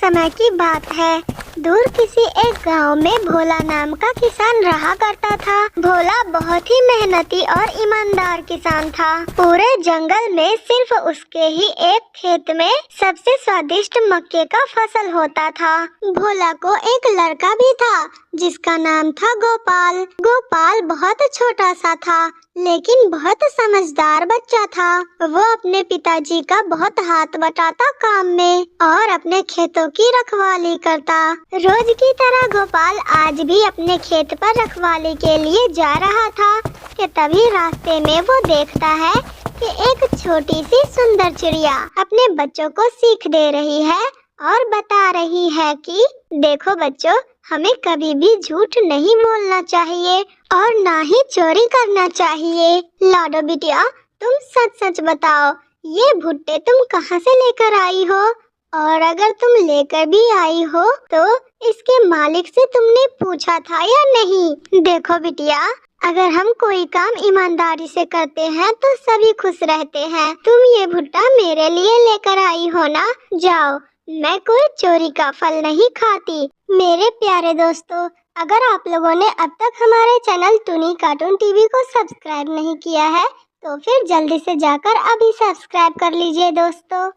समय की बात है। दूर किसी एक गांव में भोला नाम का किसान रहा करता था। भोला बहुत ही मेहनती और ईमानदार किसान था। पूरे जंगल में सिर्फ उसके ही एक खेत में सबसे स्वादिष्ट मक्के का फसल होता था। भोला को एक लड़का भी था जिसका नाम था गोपाल। गोपाल बहुत छोटा सा था लेकिन बहुत समझदार बच्चा था। वो अपने पिताजी का बहुत हाथ बटाता काम में और अपने खेतों की रखवाली करता। रोज की तरह गोपाल आज भी अपने खेत पर रखवाली के लिए जा रहा था कि तभी रास्ते में वो देखता है कि एक छोटी सी सुंदर चिड़िया अपने बच्चों को सीख दे रही है और बता रही है कि देखो बच्चों, हमें कभी भी झूठ नहीं बोलना चाहिए और ना ही चोरी करना चाहिए। लाडो बिटिया, तुम सच सच बताओ, ये भुट्टे तुम कहाँ से लेकर आई हो? और अगर तुम लेकर भी आई हो तो इसके मालिक से तुमने पूछा था या नहीं? देखो बिटिया, अगर हम कोई काम ईमानदारी से करते हैं तो सभी खुश रहते हैं। तुम ये भुट्टा मेरे लिए लेकर आई हो ना? जाओ, मैं कोई चोरी का फल नहीं खाती। मेरे प्यारे दोस्तों, अगर आप लोगों ने अब तक हमारे चैनल टुनी कार्टून टीवी को सब्सक्राइब नहीं किया है तो फिर जल्दी से जाकर अभी सब्सक्राइब कर लीजिए दोस्तों।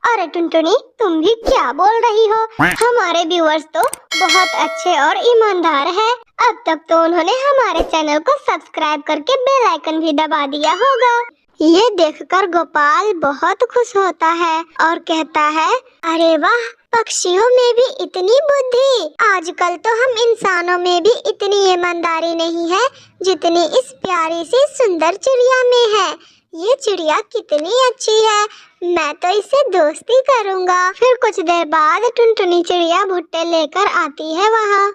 अरे टुनटुनी, तुम भी क्या बोल रही हो? हमारे व्यूअर्स तो बहुत अच्छे और ईमानदार हैं। अब तक तो उन्होंने हमारे चैनल को सब्सक्राइब करके बेल आइकन भी दबा दिया होगा। ये देखकर गोपाल बहुत खुश होता है और कहता है, अरे वाह, पक्षियों में भी इतनी बुद्धि। आजकल तो हम इंसानों में भी इतनी ईमानदारी नहीं है जितनी इस प्यारी सी सुंदर चिड़िया में है। ये चिड़िया कितनी अच्छी है, मैं तो इससे दोस्ती करूँगा। फिर कुछ देर बाद टुनटुनी चिड़िया भुट्टे लेकर आती है वहाँ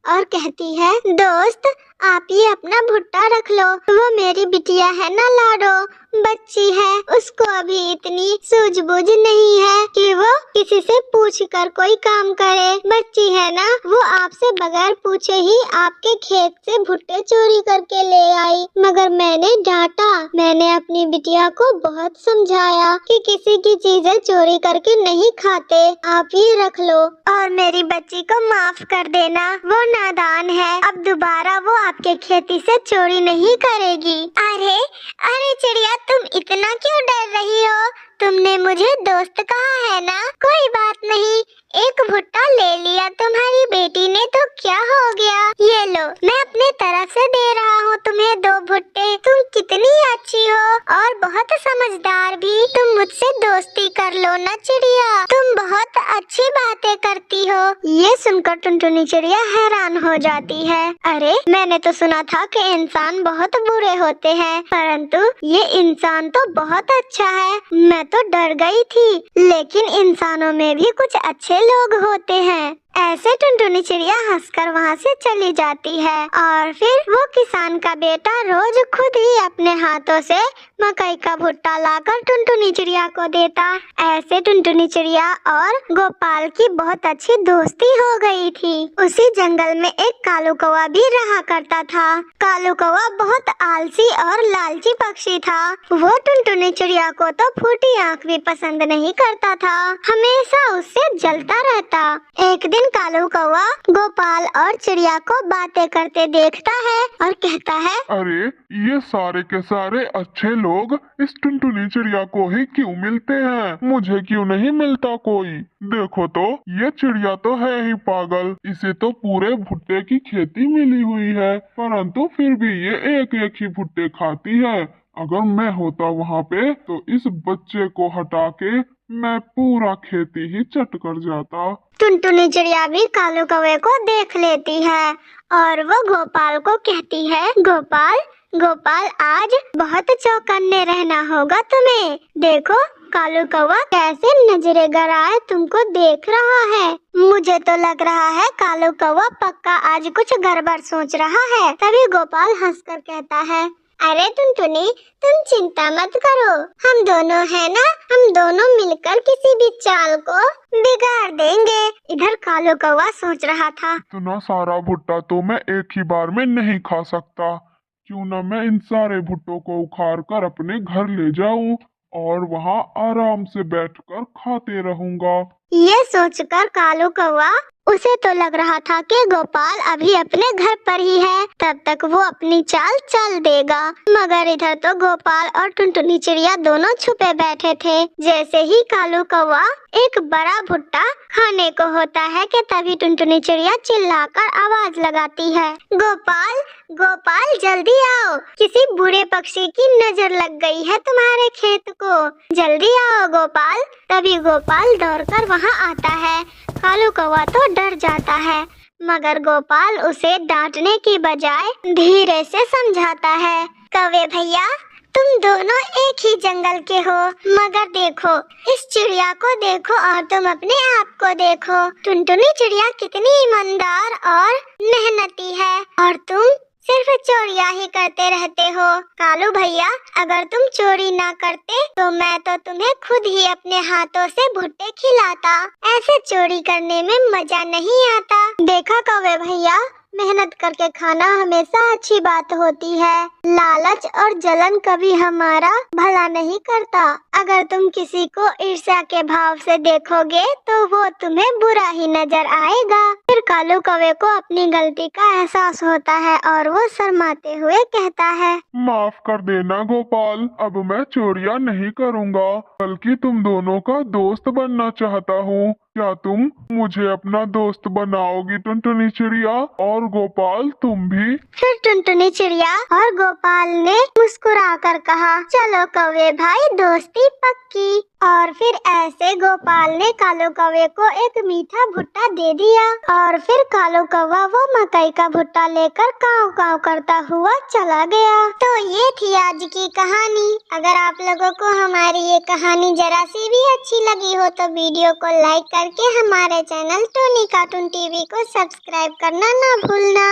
और कहती है, दोस्त आप ये अपना भुट्टा रख लो। वो मेरी बिटिया है ना लाडो, बच्ची है, उसको अभी इतनी सूझबूझ नहीं है कि वो किसी से पूछ कर कोई काम करे। बच्ची है ना, वो आपसे बगैर पूछे ही आपके खेत से भुट्टे चोरी करके ले आई। मगर मैंने डांटा, मैंने अपनी बिटिया को बहुत समझाया कि किसी की चीजें चोरी करके नहीं खाते, आप ये रख लो और मेरी बच्ची को माफ कर देना, वो नादान है, अब दोबारा वो आपके खेती से चोरी नहीं करेगी। अरे अरे चिड़िया, तुम इतना क्यों डर रही हो? तुमने मुझे दोस्त कहा है ना, कोई बात नहीं, एक भुट्टा ले लिया तुम्हारी बेटी ने तो क्या हो गया। ये लो, मैं अपने तरफ से दे रहा हूँ तुम्हें 2 भुट्टे। तुम कितनी अच्छी हो और बहुत समझदार भी, तुम मुझसे दोस्ती कर लो ना चिड़िया, तुम बहुत अच्छी बातें करती हो। ये सुनकर टुनटुनी चिड़िया हैरान हो जाती है। अरे मैंने तो सुना था कि इंसान बहुत बुरे होते हैं, परंतु ये इंसान तो बहुत अच्छा है। मैं तो डर गई थी, लेकिन इंसानों में भी कुछ अच्छे लोग होते हैं। ऐसे टुनटुनी चिड़िया हंसकर वहाँ से चली जाती है और फिर वो किसान का बेटा रोज खुद ही अपने हाथों से मकई का भुट्टा लाकर टुनटुनी चिड़िया को देता। ऐसे टुनटुनी चिड़िया और गोपाल की बहुत अच्छी दोस्ती हो गई थी। उसी जंगल में एक कालू कौवा भी रहा करता था। कालू कौवा बहुत आलसी और लालची पक्षी था। वो टुनटुनी चिड़िया को तो फूटी आँख भी पसंद नहीं करता था, हमेशा उससे जलता रहता। एक दिन कालू कौवा गोपाल और चिड़िया को बातें करते देखता है और कहता है, अरे ये सारे के सारे अच्छे लोग इस टुनटुनी चिड़िया को ही क्यों मिलते हैं, मुझे क्यों नहीं मिलता कोई। देखो तो ये चिड़िया तो है ही पागल, इसे तो पूरे भुट्टे की खेती मिली हुई है, परंतु फिर भी ये एक एक ही भुट्टे खाती है। अगर मैं होता वहाँ पे तो इस बच्चे को हटा के मैं पूरा खेती ही चट कर जाता। टुनटुनी चिड़िया भी कालू कौवे को देख लेती है और वो गोपाल को कहती है, गोपाल गोपाल, आज बहुत चौकन्ने रहना होगा तुम्हें। देखो कालू कौवा कैसे नजरे गड़ाए तुमको देख रहा है। मुझे तो लग रहा है कालू कौवा पक्का आज कुछ गड़बड़ सोच रहा है। तभी गोपाल हंसकर कहता है, अरे टुनटुनी, तुम चिंता मत करो, हम दोनों है ना, हम दोनों मिलकर किसी भी चाल को बिगाड़ देंगे। इधर कालू कौवा सोच रहा था, इतना सारा भुट्टा तो मैं एक ही बार में नहीं खा सकता, क्यों ना मैं इन सारे भुट्टों को उखाड़ कर अपने घर ले जाऊं और वहाँ आराम से बैठकर खाते रहूंगा। ये सोचकर कालू कौवा, उसे तो लग रहा था कि गोपाल अभी अपने घर पर ही है, तब तक वो अपनी चाल चल देगा। मगर इधर तो गोपाल और टुनटुनी चिड़िया दोनों छुपे बैठे थे। जैसे ही कालू कौवा एक बड़ा भुट्टा खाने को होता है कि तभी टुनटुनी चिड़िया चिल्लाकर आवाज लगाती है, गोपाल गोपाल जल्दी आओ, किसी बुरे पक्षी की नजर लग गई है तुम्हारे खेत को, जल्दी आओ गोपाल। तभी गोपाल दौड़कर वहाँ आता है। कालू कौवा तो डर जाता है, मगर गोपाल उसे डांटने की बजाय धीरे से समझाता है, कौवे भैया तुम दोनों एक ही जंगल के हो, मगर देखो इस चिड़िया को देखो और तुम अपने आप को देखो। टुनटुनी चिड़िया कितनी ईमानदार और मेहनती है और तुम सिर्फ चोरियां ही करते रहते हो। कालू भैया अगर तुम चोरी ना करते तो मैं तो तुम्हें खुद ही अपने हाथों से भुट्टे खिलाता। ऐसे चोरी करने में मजा नहीं आता। देखा कौवे भैया, मेहनत करके खाना हमेशा अच्छी बात होती है। लालच और जलन कभी हमारा भला नहीं करता। अगर तुम किसी को ईर्ष्या के भाव से देखोगे तो वो तुम्हें बुरा ही नजर आएगा। फिर कालू कौवे को अपनी गलती का एहसास होता है और वो शर्माते हुए कहता है, माफ कर देना गोपाल, अब मैं चोरियां नहीं करूंगा, बल्कि तुम दोनों का दोस्त बनना चाहता हूँ। क्या तुम मुझे अपना दोस्त बनाओगी टुनटुनी चिड़िया? और गोपाल तुम भी? फिर टुनटुनी चिड़िया और गोपाल ने मुस्कुराकर कहा, चलो कौवे भाई दोस्ती पक्की। और फिर ऐसे गोपाल ने कालू कौवे को एक मीठा भुट्टा दे दिया और फिर कालू कौवा वो मकई का भुट्टा लेकर काव काव करता हुआ चला गया। तो ये थी आज की कहानी। अगर आप लोगों को हमारी ये कहानी जरा सी भी अच्छी लगी हो तो वीडियो को लाइक करके हमारे चैनल टोनी कार्टून टीवी को सब्सक्राइब करना ना भूलना।